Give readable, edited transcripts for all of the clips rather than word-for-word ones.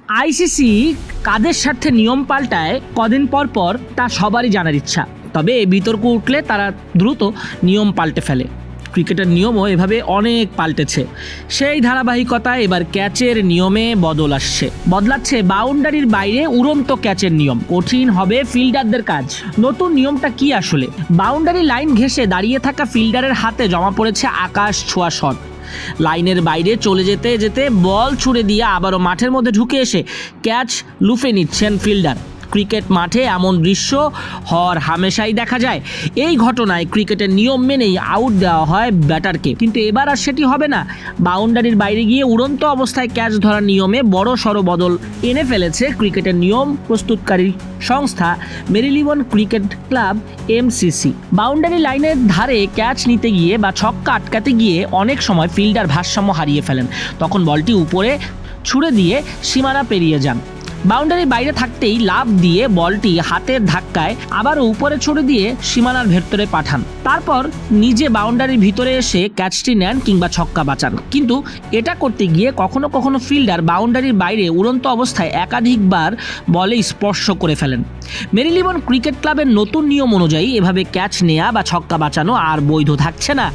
ICC কাদের স্বার্থে নিয়ম পাল্টায় কদিন পর পর তা সবারই জানার ইচ্ছা, তবে বিতর্ক উঠলে তারা দ্রুত নিয়ম পাল্টে ফেলে। ক্রিকেটের নিয়মও এভাবে অনেক পাল্টেছে। সেই ধারাবাহিকতায় এবার ক্যাচের নিয়মে বদলাচ্ছে বাউন্ডারির বাইরে উড়ন্ত ক্যাচের নিয়ম। কঠিন হবে ফিল্ডারদের কাজ। নতুন নিয়মটা কি আসলে? বাউন্ডারি লাইন ঘেঁষে দাঁড়িয়ে থাকা ফিল্ডারের হাতে জমা পড়েছে আকাশ ছোঁয়া শট। লাইনের বাইরে চলে যেতে যেতে বল ছুড়ে দিয়ে আবারও মাঠের মধ্যে ঢুকে এসে ক্যাচ লুফে নিচ্ছেন ফিল্ডার। ক্রিকেট মাঠে এমন দৃশ্য হর হামেশাই দেখা যায়। এই ঘটনায় ক্রিকেটের নিয়ম মেনেই আউট দেওয়া হয় ব্যাটারকে, কিন্তু এবার আর সেটি হবে না। বাউন্ডারির বাইরে গিয়ে উড়ন্ত অবস্থায় ক্যাচ ধরার নিয়মে বড় সড় বদল এনে ফেলেছে ক্রিকেটের নিয়ম প্রস্তুতকারী সংস্থা Marylebone cricket club MCC. Boundary লাইনের ধারে ক্যাচ নিতে গিয়ে বা ছক্কা আটকাতে গিয়ে অনেক সময় ফিল্ডার ভারসাম্য হারিয়ে ফেলেন। তখন বলটি উপরে ছুড়ে দিয়ে সীমানা পেরিয়ে যান। বাউন্ডারির বাইরে থাকতেই লাফ দিয়ে বলটি হাতের ধাক্কায় আবারও উপরে ছুড়ে দিয়ে সীমানার ভেতরে পাঠান। তারপর নিজে বাউন্ডারির ভিতরে এসে ক্যাচটি নেন কিংবা ছক্কা বাঁচান। কিন্তু এটা করতে গিয়ে কখনো কখনো ফিল্ডার বাউন্ডারির বাইরে উড়ন্ত অবস্থায় একাধিকবার বলে স্পর্শ করে ফেলেন। মেরিলেবোন ক্রিকেট ক্লাবের নতুন নিয়ম অনুযায়ী এভাবে ক্যাচ নেওয়া বা ছক্কা বাঁচানো আর বৈধ থাকছে না।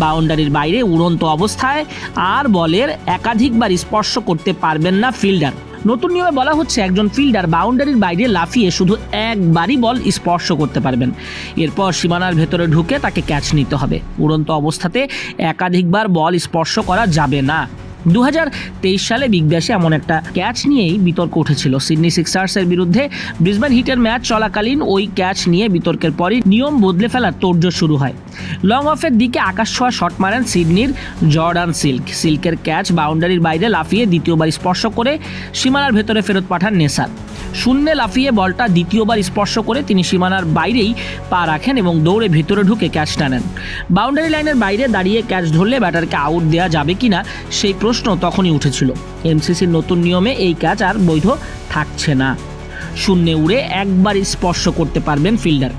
বাউন্ডারির বাইরে উড়ন্ত অবস্থায় আর বলের একাধিকবার স্পর্শ করতে পারবেন না ফিল্ডার। নতুন নিয়মে বলা হচ্ছে একজন ফিল্ডার বাউন্ডারির বাইরে লাফিয়ে শুধু একবারই বল স্পর্শ করতে পারবেন। এরপর সীমানার ভেতরে ঢুকে তাকে ক্যাচ নিতে হবে। উড়ন্ত অবস্থাতে একাধিকবার বল স্পর্শ করা যাবে না। 2023 সালে বিগ ব্যাশে এমন একটা ক্যাচ নিয়েই বিতর্ক উঠেছিল। সিডনি সিক্সার্সের বিরুদ্ধে ব্রিসবেন হিটের ম্যাচ চলাকালীন ওই ক্যাচ নিয়ে বিতর্কের পরই নিয়ম বদলে ফেলার তোড়জোড় শুরু হয়। লং অফের দিকে আকাশ ছোঁয়া শট মারেন সিডনির জর্ডান সিল্কের ক্যাচ বাউন্ডারির বাইরে লাফিয়ে দ্বিতীয়বার স্পর্শ করে সীমানার ভেতরে ফেরত পাঠান নেসার। শূন্যে লাফিয়ে বলটা দ্বিতীয়বার স্পর্শ করে তিনি সীমানার বাইরেই পা রাখেন এবং দৌড়ে ভেতরে ঢুকে ক্যাচটা নেন। বাউন্ডারি লাইনের বাইরে দাঁড়িয়ে ক্যাচ ধরলে ব্যাটারকে আউট দেওয়া যাবে কিনা সেই প্রশ্ন তখনই উঠেছিল। এমসিসির নতুন নিয়মে এই ক্যাচ আর বৈধ থাকছে না। শূন্যে উড়ে একবার স্পর্শ করতে পারবেন ফিল্ডার,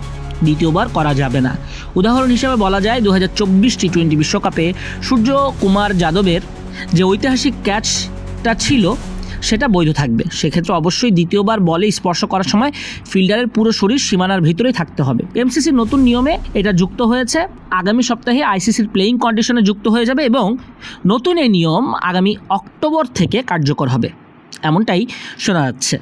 দ্বিতীয়বার করা যাবে না। উদাহরণ হিসেবে বলা যায় 2024 টি-20 বিশ্বকাপে সূর্য কুমার যাদবের যে ঐতিহাসিক ক্যাচটা ছিল সেটা বৈধ থাকবে। সেক্ষেত্রে অবশ্যই দ্বিতীয়বার বলে স্পর্শ করার সময় ফিল্ডারের পুরো শরীর সীমানার ভিতরেই থাকতে হবে। এমসিসির নতুন নিয়মে এটা যুক্ত হয়েছে। আগামী সপ্তাহে আইসিসির প্লেইং কন্ডিশনে যুক্ত হয়ে যাবে এবং নতুন এই নিয়ম আগামী অক্টোবর থেকে কার্যকর হবে, এমনটাই শোনা যাচ্ছে।